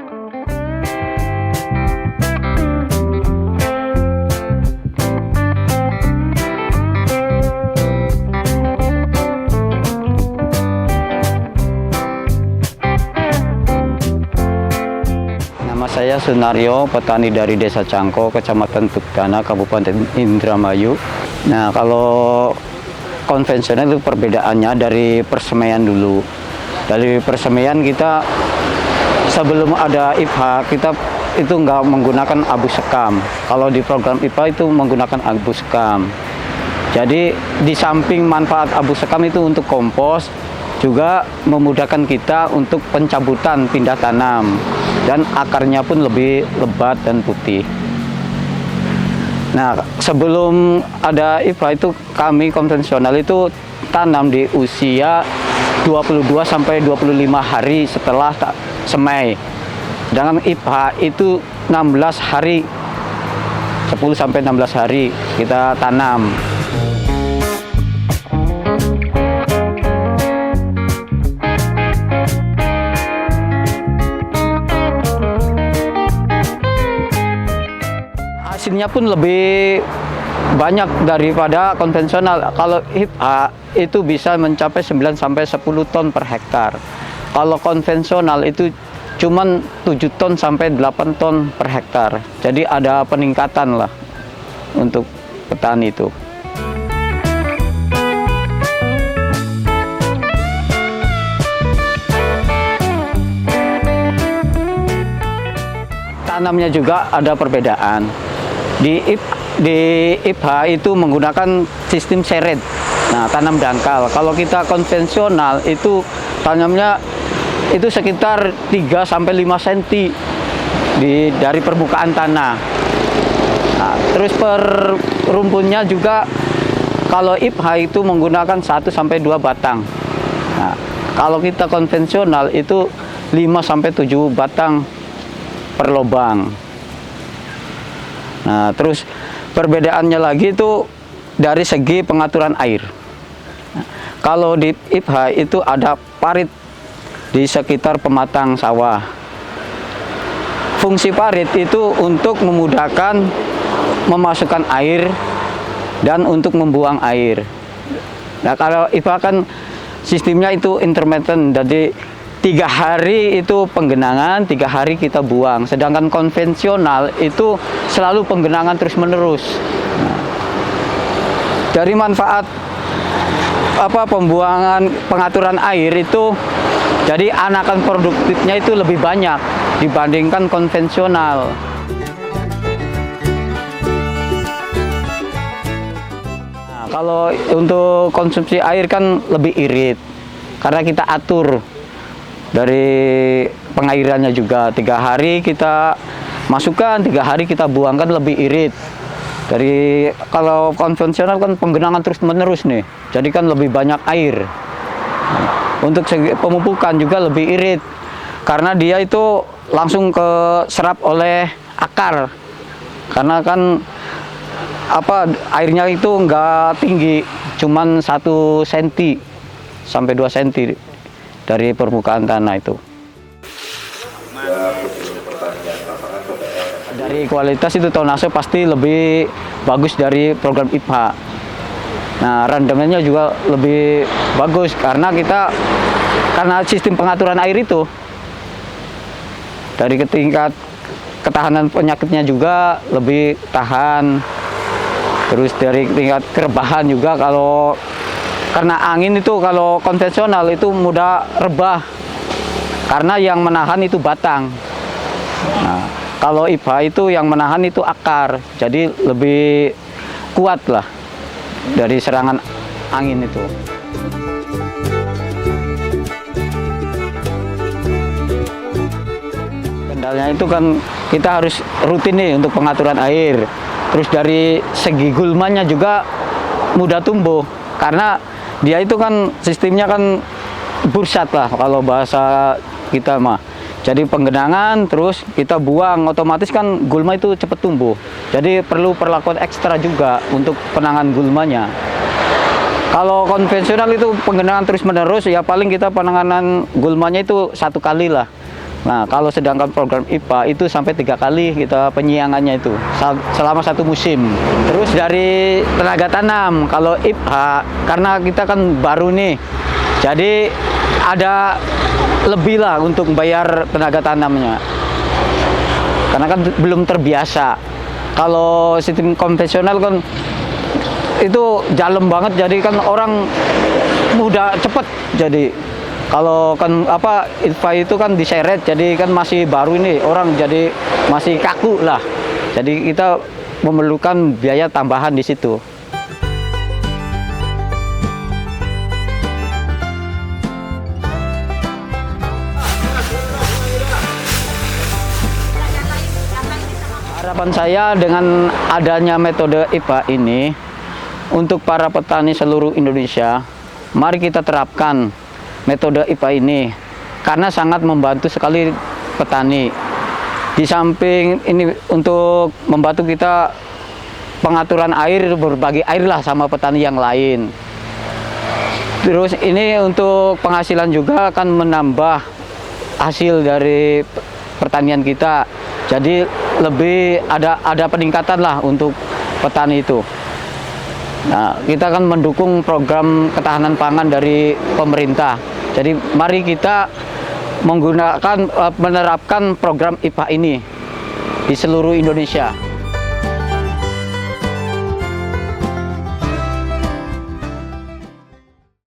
Nama saya Sunario, petani dari Desa Cangko, Kecamatan Tukdana, Kabupaten Indramayu. Nah, kalau konvensional itu perbedaannya dari persemaian dulu. Dari persemaian kita sebelum ada IPH, kita itu nggak menggunakan abu sekam. Kalau di program IPA itu menggunakan abu sekam. Jadi di samping manfaat abu sekam itu untuk kompos, juga memudahkan kita untuk pencabutan pindah tanam dan akarnya pun lebih lebat dan putih. Nah, sebelum ada IPA itu kami konvensional itu tanam di usia 22 sampai 25 hari setelah semai. Dengan IPA itu 16 hari, 10 sampai 16 hari kita tanam. Hasilnya pun lebih banyak daripada konvensional. Kalau IPA itu bisa mencapai 9 sampai 10 ton per hektar. Kalau konvensional itu cuman 7 ton sampai 8 ton per hektar. Jadi ada peningkatan lah untuk petani itu. Tanamnya juga ada perbedaan. Di IPH itu menggunakan sistem seret. Nah, tanam dangkal. Kalau kita konvensional itu tanamnya itu sekitar 3 sampai 5 cm dari permukaan tanah. Nah, terus per rumpunnya juga kalau IPH itu menggunakan 1 sampai 2 batang. Nah, kalau kita konvensional itu 5 sampai 7 batang per lubang. Nah, terus perbedaannya lagi itu dari segi pengaturan air. Kalau di IPH itu ada parit di sekitar pematang sawah. Fungsi parit itu untuk memudahkan memasukkan air dan untuk membuang air. Nah, kalau IPH kan sistemnya itu intermittent, jadi 3 hari itu penggenangan, 3 hari kita buang. Sedangkan konvensional itu selalu penggenangan terus-menerus. Nah, dari manfaat pembuangan pengaturan air itu, jadi anakan produktifnya itu lebih banyak dibandingkan konvensional. Nah, kalau untuk konsumsi air kan lebih irit, karena kita atur dari pengairannya juga. 3 hari kita masukkan, 3 hari kita buangkan, lebih irit. Dari kalau konvensional kan penggenangan terus menerus nih, jadi kan lebih banyak air. Untuk segi pemupukan juga lebih irit, karena dia itu langsung ke serap oleh akar. Karena kan airnya itu enggak tinggi, cuman 1 cm sampai 2 cm dari permukaan tanah itu. Dari kualitas itu tonase pasti lebih bagus dari program IPH. Nah, rendemennya juga lebih bagus karena sistem pengaturan air itu dari tingkat ketahanan penyakitnya juga lebih tahan. Terus dari tingkat kerebahan juga, kalau karena angin itu kalau konvensional itu mudah rebah karena yang menahan itu batang. Nah, kalau IPH itu yang menahan itu akar, jadi lebih kuat lah dari serangan angin itu. Kendalanya itu kan kita harus rutin nih untuk pengaturan air. Terus dari segi gulmanya juga mudah tumbuh karena dia itu kan sistemnya kan bursat lah kalau bahasa kita mah. Jadi penggenangan terus kita buang, otomatis kan gulma itu cepat tumbuh. Jadi perlu perlakuan ekstra juga untuk penanganan gulmanya. Kalau konvensional itu penggenangan terus menerus, ya paling kita penanganan gulmanya itu 1 kali lah. Nah, kalau sedangkan program IPA itu sampai 3 kali kita penyiangannya itu selama 1 musim. Terus dari tenaga tanam, kalau IPA karena kita kan baru nih, jadi ada lebih lah untuk membayar tenaga tanamnya. Karena kan belum terbiasa. Kalau sistem konvensional kan itu dalam banget, jadi kan orang mudah cepet jadi. Kalau kan IPA itu kan diseret, jadi kan masih baru ini orang jadi masih kaku lah. Jadi kita memerlukan biaya tambahan di situ. Harapan saya dengan adanya metode IPA ini untuk para petani seluruh Indonesia, mari kita terapkan metode IPA ini karena sangat membantu sekali petani. Di samping ini untuk membantu kita pengaturan air, berbagi air lah sama petani yang lain. Terus ini untuk penghasilan juga akan menambah hasil dari pertanian kita. Jadi lebih ada peningkatan lah untuk petani itu. Nah, kita akan mendukung program ketahanan pangan dari pemerintah. Jadi mari kita menerapkan program IPA ini di seluruh Indonesia.